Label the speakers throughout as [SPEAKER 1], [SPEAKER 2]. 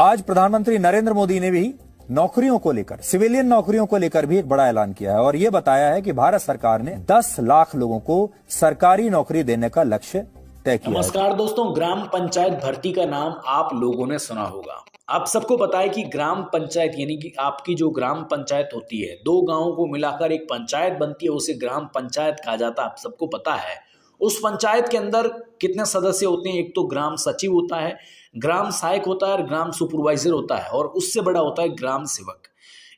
[SPEAKER 1] आज प्रधानमंत्री नरेंद्र मोदी ने भी नौकरियों को लेकर, सिविलियन नौकरियों को लेकर भी एक बड़ा ऐलान किया है और यह बताया है कि भारत सरकार ने 10 लाख लोगों को सरकारी नौकरी देने का लक्ष्य तय किया है।
[SPEAKER 2] नमस्कार दोस्तों, ग्राम पंचायत भर्ती का नाम आप लोगों ने सुना होगा। आप सबको पता है कि ग्राम पंचायत यानी कि आपकी जो ग्राम पंचायत होती है, दो गांवों को मिलाकर एक पंचायत बनती है, उसे ग्राम पंचायत कहा जाता है। आप सबको पता है उस पंचायत के अंदर कितने सदस्य होते हैं। एक तो ग्राम सचिव होता है, ग्राम सहायक होता है और ग्राम सुपरवाइजर होता है, और उससे बड़ा होता है ग्राम सेवक।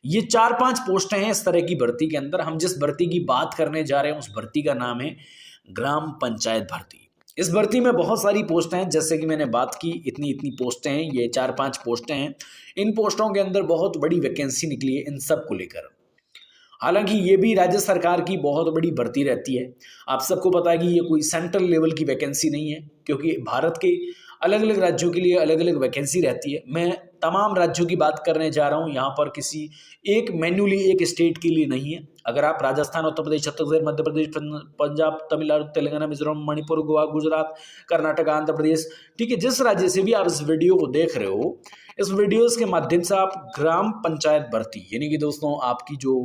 [SPEAKER 2] ये 4-5 पोस्टें हैं इस तरह की भर्ती के अंदर। हम जिस भर्ती की बात करने जा रहे हैं उस भर्ती का नाम है ग्राम पंचायत भर्ती। इस भर्ती में बहुत सारी पोस्टें हैं, जैसे कि मैंने बात की, इतनी इतनी पोस्टें हैं, ये 4-5 पोस्टें हैं। इन पोस्टों के अंदर बहुत बड़ी वैकेंसी निकली है इन सब को लेकर। हालांकि ये भी राज्य सरकार की बहुत बड़ी भर्ती रहती है। आप सबको पता है कि ये कोई सेंट्रल लेवल की वैकेंसी नहीं है, क्योंकि भारत के अलग अलग राज्यों के लिए अलग अलग वैकेंसी रहती है। मैं तमाम राज्यों की बात करने जा रहा हूँ, यहाँ पर किसी एक मैन्युअली एक स्टेट के लिए नहीं है। अगर आप राजस्थान, उत्तर प्रदेश, छत्तीसगढ़, मध्य प्रदेश, पंजाब, तमिलनाडु, तेलंगाना, मिजोरम, मणिपुर, गोवा, गुजरात, कर्नाटक, आंध्र प्रदेश, ठीक है, जिस राज्य से भी आप इस वीडियो को देख रहे हो, इस वीडियोस के माध्यम से आप ग्राम पंचायत भर्ती यानी कि दोस्तों आपकी जो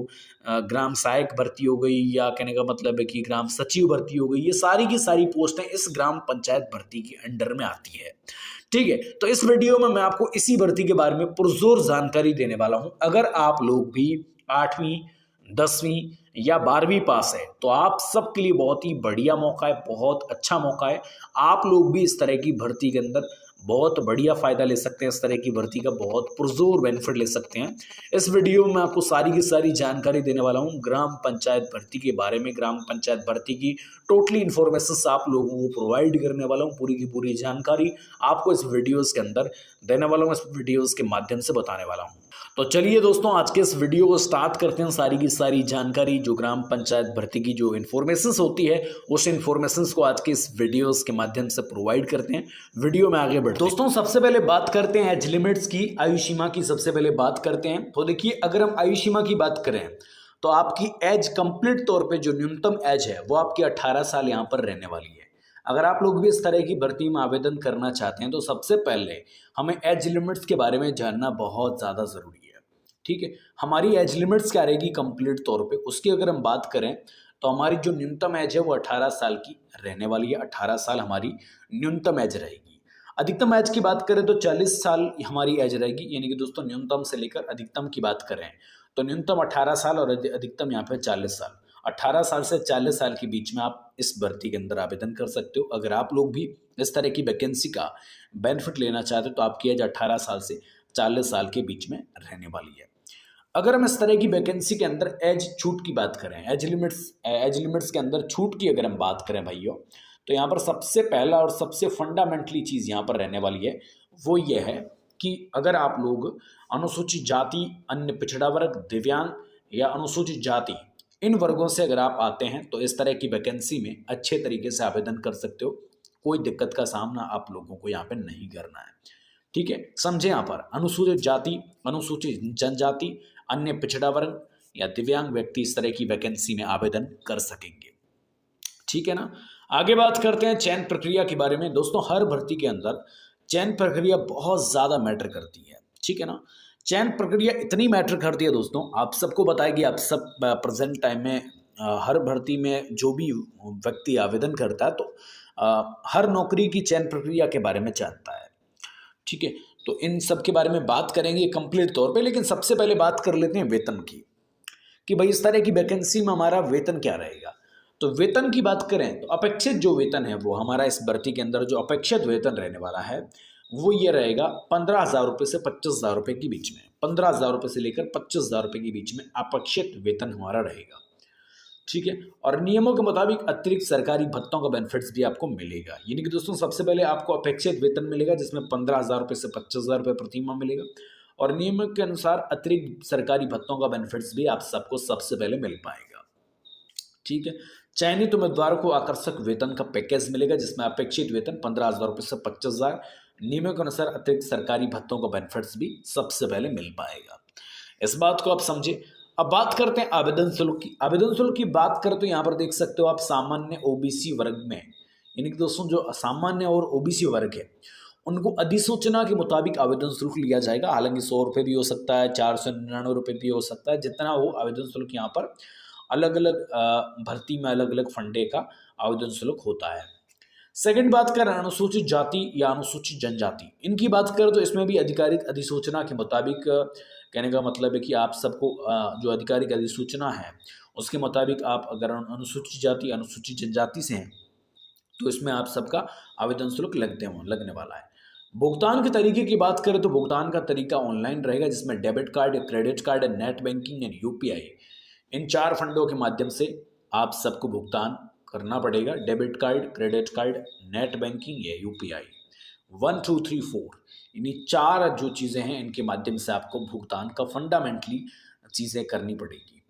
[SPEAKER 2] ग्राम सहायक भर्ती हो गई, या कहने का मतलब है कि ग्राम सचिव भर्ती हो गई, ये सारी की सारी पोस्टें इस ग्राम पंचायत भर्ती के अंडर में आती है। ठीक है, तो इस वीडियो में मैं आपको इसी भर्ती के बारे में पुरजोर जानकारी देने वाला हूं। अगर आप लोग भी 8वीं 10वीं या 12वीं पास है तो आप सबके लिए बहुत ही बढ़िया मौका है, बहुत अच्छा मौका है। आप लोग भी इस तरह की भर्ती के अंदर बहुत बढ़िया फायदा ले सकते हैं, इस तरह की भर्ती का बहुत पुरजोर बेनिफिट ले सकते हैं। इस वीडियो में आपको सारी की सारी जानकारी देने वाला हूं ग्राम पंचायत भर्ती के बारे में। ग्राम पंचायत भर्ती की टोटली इन्फॉर्मेशन आप लोगों को प्रोवाइड करने वाला हूं, पूरी की पूरी जानकारी आपको इस वीडियोस के अंदर देने वाला हूं, इस वीडियोस के माध्यम से बताने वाला हूं। तो चलिए दोस्तों, आज के इस वीडियो को स्टार्ट करते हैं। सारी की सारी जानकारी जो ग्राम पंचायत भर्ती की जो इन्फॉर्मेशंस होती है, उस इन्फॉर्मेशंस को आज के इस वीडियोस के माध्यम से प्रोवाइड करते हैं। वीडियो में आगे बढ़ते हैं। दोस्तों, सबसे पहले बात करते हैं एज लिमिट्स की, आयु सीमा की सबसे पहले बात करते हैं। तो देखिए, अगर हम आयु सीमा की बात करें तो आपकी एज कंप्लीट तौर पर जो न्यूनतम एज है वो आपकी 18 साल यहाँ पर रहने वाली है। अगर आप लोग भी इस तरह की भर्ती में आवेदन करना चाहते हैं तो सबसे पहले हमें एज लिमिट्स के बारे में जानना बहुत ज़्यादा ज़रूरी है। ठीक है, हमारी एज लिमिट्स क्या रहेगी कंप्लीट तौर पे, उसकी अगर हम बात करें तो हमारी जो न्यूनतम एज है वो 18 साल की रहने वाली है। 18 साल हमारी न्यूनतम एज रहेगी। अधिकतम एज की बात करें तो 40 साल हमारी एज रहेगी। यानी कि दोस्तों, न्यूनतम से लेकर अधिकतम की बात करें तो न्यूनतम 18 साल और अधिकतम यहाँ पे 40 साल। 18 साल से 40 साल के बीच में आप इस भर्ती के अंदर आवेदन कर सकते हो। अगर आप लोग भी इस तरह की वैकेंसी का बेनिफिट लेना चाहते हो तो आपकी एज 18 साल से 40 साल के बीच में रहने वाली है। अगर हम इस तरह की वैकेंसी के अंदर एज छूट की बात करें, एज लिमिट्स के अंदर छूट की अगर हम बात करें भाइयों, तो यहाँ पर सबसे पहला और सबसे फंडामेंटली चीज़ यहाँ पर रहने वाली है वो ये है कि अगर आप लोग अनुसूचित जाति, अन्य पिछड़ा वर्ग, दिव्यांग या अनुसूचित जाति, इन वर्गों से अगर आप आते हैं तो इस तरह की वैकेंसी में अच्छे तरीके से आवेदन कर सकते हो। कोई दिक्कत का सामना आप लोगों को यहाँ पे नहीं करना है। ठीक है, समझे, यहाँ पर अनुसूचित जाति, अनुसूचित जनजाति, अन्य पिछड़ा वर्ग या दिव्यांग व्यक्ति इस तरह की वैकेंसी में आवेदन कर सकेंगे। ठीक है ना। आगे बात करते हैं चयन प्रक्रिया के बारे में। दोस्तों, हर भर्ती के अंदर चयन प्रक्रिया बहुत ज़्यादा मैटर करती है। ठीक है ना। चयन प्रक्रिया इतनी मैटर करती है दोस्तों, आप सबको बताया कि आप सब प्रेजेंट टाइम में हर भर्ती में जो भी व्यक्ति आवेदन करता है तो हर नौकरी की चयन प्रक्रिया के बारे में जानता है। ठीक है, तो इन सब के बारे में बात करेंगे कंप्लीट तौर पे, लेकिन सबसे पहले बात कर लेते हैं वेतन की, कि भाई इस तरह की वैकेंसी में हमारा वेतन क्या रहेगा। तो वेतन की बात करें तो अपेक्षित जो वेतन है वो हमारा इस भर्ती के अंदर जो अपेक्षित वेतन रहने वाला है वो ये रहेगा 15,000 रुपये से 25,000 रुपये के बीच में। 15,000 रुपये से लेकर 25,000 रुपये के बीच में अपेक्षित वेतन हमारा रहेगा। ठीक है, और नियमों के मुताबिक अतिरिक्त सरकारी भत्तों का बेनिफिट्स भी आपको मिलेगा। यानी कि दोस्तों, सबसे पहले आपको अपेक्षित वेतन मिलेगा जिसमें 15,000 रुपये से 25,000 रुपये प्रति माह मिलेगा, और नियमों के अनुसार अतिरिक्त सरकारी भत्तों का बेनिफिट्स भी आप सबको सबसे पहले मिल पाएगा। ठीक है, चयनित उम्मीदवारों को आकर्षक वेतन का पैकेज मिलेगा जिसमें अपेक्षित वेतन 15,000 रुपये से 25,000, नियमों के अनुसार अतिरिक्त सरकारी भत्तों का बेनिफिट्स भी सबसे पहले मिल पाएगा। इस बात को आप समझे। अब बात करते हैं आवेदन शुल्क की। आवेदन शुल्क की बात करें तो यहाँ पर देख सकते हो आप सामान्य ओबीसी वर्ग में, यानी कि दोस्तों जो सामान्य और ओबीसी वर्ग है उनको अधिसूचना के मुताबिक आवेदन शुल्क लिया जाएगा। हालांकि 100 रुपये भी हो सकता है, 499 रुपये भी हो सकता है, जितना वो आवेदन शुल्क यहाँ पर अलग अलग भर्ती में अलग अलग फंडे का आवेदन शुल्क होता है। सेकंड बात करें अनुसूचित जाति या अनुसूचित जनजाति, इनकी बात करें तो इसमें भी आधिकारिक अधिसूचना के मुताबिक, कहने का मतलब है कि आप सबको जो आधिकारिक अधिसूचना है उसके मुताबिक आप अगर अनुसूचित जाति अनुसूचित जनजाति से हैं तो इसमें आप सबका आवेदन शुल्क लगने वाला है। भुगतान के तरीके की बात करें तो भुगतान का तरीका ऑनलाइन रहेगा, जिसमें debit card, credit card, net banking and UPI, इन 4 फंडों के माध्यम से आप सबको भुगतान करना पड़ेगा। Debit card, credit card, net banking या यूपीआई, 1 2 3 4, इन्हीं 4 जो चीज़ें हैं इनके माध्यम से आपको भुगतान का फंडामेंटली चीज़ें करनी पड़ेगी,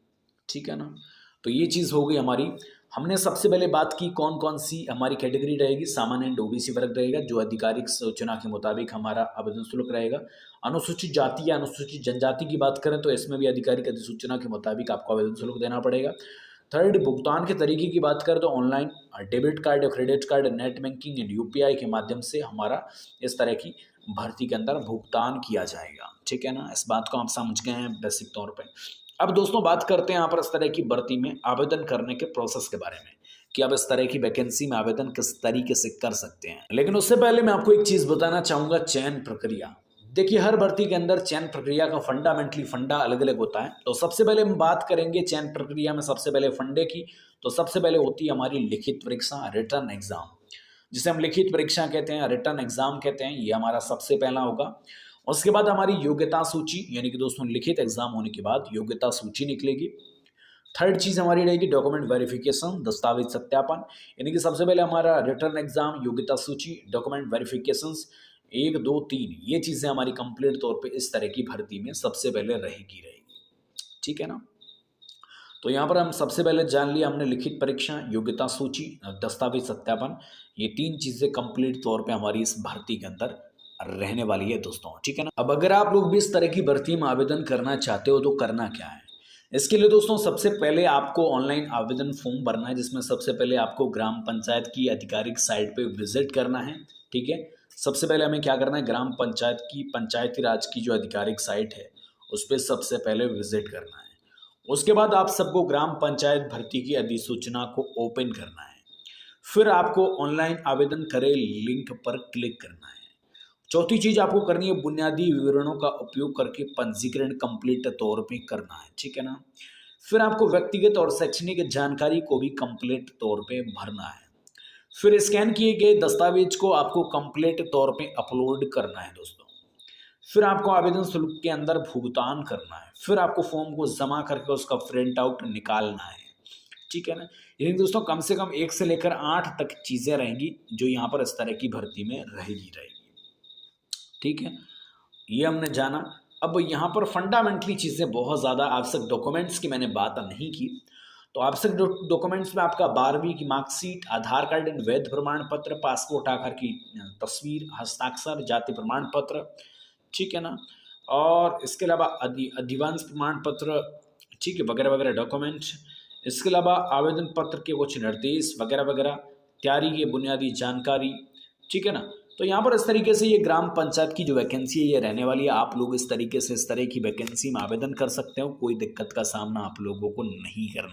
[SPEAKER 2] ठीक है ना। तो ये चीज़ हो गई हमारी। हमने सबसे पहले बात की कौन कौन सी हमारी कैटेगरी रहेगी, सामान्य एंड ओबीसी वर्ग रहेगा, जो आधिकारिक सूचना के मुताबिक हमारा आवेदन शुल्क रहेगा। अनुसूचित जाति या अनुसूचित जनजाति की बात करें तो इसमें भी आधिकारिक अधिसूचना के मुताबिक आपको आवेदन शुल्क देना पड़ेगा। थर्ड, भुगतान के तरीके की बात करें तो online, debit card, credit card, net banking and UPI के माध्यम से हमारा इस तरह की भर्ती के अंदर भुगतान किया जाएगा, ठीक है ना। इस बात को आप समझ गए हैं बेसिक तौर पर। अब दोस्तों बात करते हैं यहाँ पर इस तरह की भर्ती में आवेदन करने के प्रोसेस के बारे में कि आप इस तरह की वैकेंसी में आवेदन किस तरीके से कर सकते हैं। लेकिन उससे पहले मैं आपको एक चीज़ बताना चाहूँगा, चयन प्रक्रिया। देखिए हर भर्ती के अंदर चयन प्रक्रिया का फंडा अलग अलग होता है। तो सबसे पहले हम बात करेंगे चयन प्रक्रिया में सबसे पहले फंडे की। तो सबसे पहले होती है हमारी लिखित परीक्षा, रिटर्न एग्जाम, जिसे हम लिखित परीक्षा कहते हैं, रिटर्न एग्जाम कहते हैं। ये हमारा सबसे पहला होगा। उसके बाद हमारी योग्यता सूची, यानी कि दोस्तों लिखित एग्जाम होने के बाद योग्यता सूची निकलेगी। थर्ड चीज़ हमारी रहेगी डॉक्यूमेंट वेरिफिकेशन, दस्तावेज सत्यापन, यानी कि सबसे पहले हमारा रिटर्न एग्जाम, योग्यता सूची, डॉक्यूमेंट वेरिफिकेशंस 1 2 3, ये चीज़ें हमारी कंप्लीट तौर पे इस तरह की भर्ती में सबसे पहले रहेगी, ठीक है ना। तो यहाँ पर हम सबसे पहले जान लिया हमने लिखित परीक्षा, योग्यता सूची, दस्तावेज सत्यापन, ये 3 चीज़ें कंप्लीट तौर पे हमारी इस भर्ती के अंदर रहने वाली है दोस्तों, ठीक है ना। अब अगर आप लोग भी इस तरह की भर्ती में आवेदन करना चाहते हो तो करना क्या है। इसके लिए दोस्तों सबसे पहले आपको ऑनलाइन आवेदन फॉर्म भरना है, जिसमें सबसे पहले आपको ग्राम पंचायत की आधिकारिक साइट पे विजिट करना है, ठीक है। सबसे पहले हमें क्या करना है, ग्राम पंचायत की पंचायती राज की जो आधिकारिक साइट है उस पर सबसे पहले विजिट करना है। उसके बाद आप सबको ग्राम पंचायत भर्ती की अधिसूचना को ओपन करना है। फिर आपको ऑनलाइन आवेदन करें लिंक पर क्लिक करना है। चौथी चीज आपको करनी है, बुनियादी विवरणों का उपयोग करके पंजीकरण कंप्लीट तौर पे करना है, ठीक है ना। फिर आपको व्यक्तिगत और शैक्षणिक जानकारी को भी कंप्लीट तौर पे भरना है। फिर स्कैन किए गए दस्तावेज को आपको कंप्लीट तौर पे अपलोड करना है दोस्तों। फिर आपको आवेदन शुल्क के अंदर भुगतान करना है। फिर आपको फॉर्म को जमा करके उसका प्रिंट आउट निकालना है, ठीक है ना। यानी दोस्तों कम से कम 1 से लेकर 8 तक चीजें रहेंगी जो यहाँ पर इस तरह की भर्ती में रहेगी, ठीक है। ये हमने जाना। अब यहाँ पर फंडामेंटली चीज़ें बहुत ज़्यादा, आवश्यक डॉक्यूमेंट्स की मैंने बात नहीं की। तो आवश्यक डॉक्यूमेंट्स में आपका 12वीं की मार्कशीट, आधार कार्ड एंड वैध प्रमाण पत्र, पासपोर्ट आकार की तस्वीर, हस्ताक्षर, जाति प्रमाण पत्र, ठीक है ना। और इसके अलावा अधिवांश प्रमाण पत्र, ठीक है, वगैरह वगैरह डॉक्यूमेंट्स। इसके अलावा आवेदन पत्र के कुछ निर्देश वगैरह वगैरह, तैयारी की बुनियादी जानकारी, ठीक है ना। तो यहाँ पर इस तरीके से ये ग्राम पंचायत की जो वैकेंसी है ये रहने वाली है। आप लोग इस तरीके से इस तरह की वैकेंसी में आवेदन कर सकते हो, कोई दिक्कत का सामना आप लोगों को नहीं करना।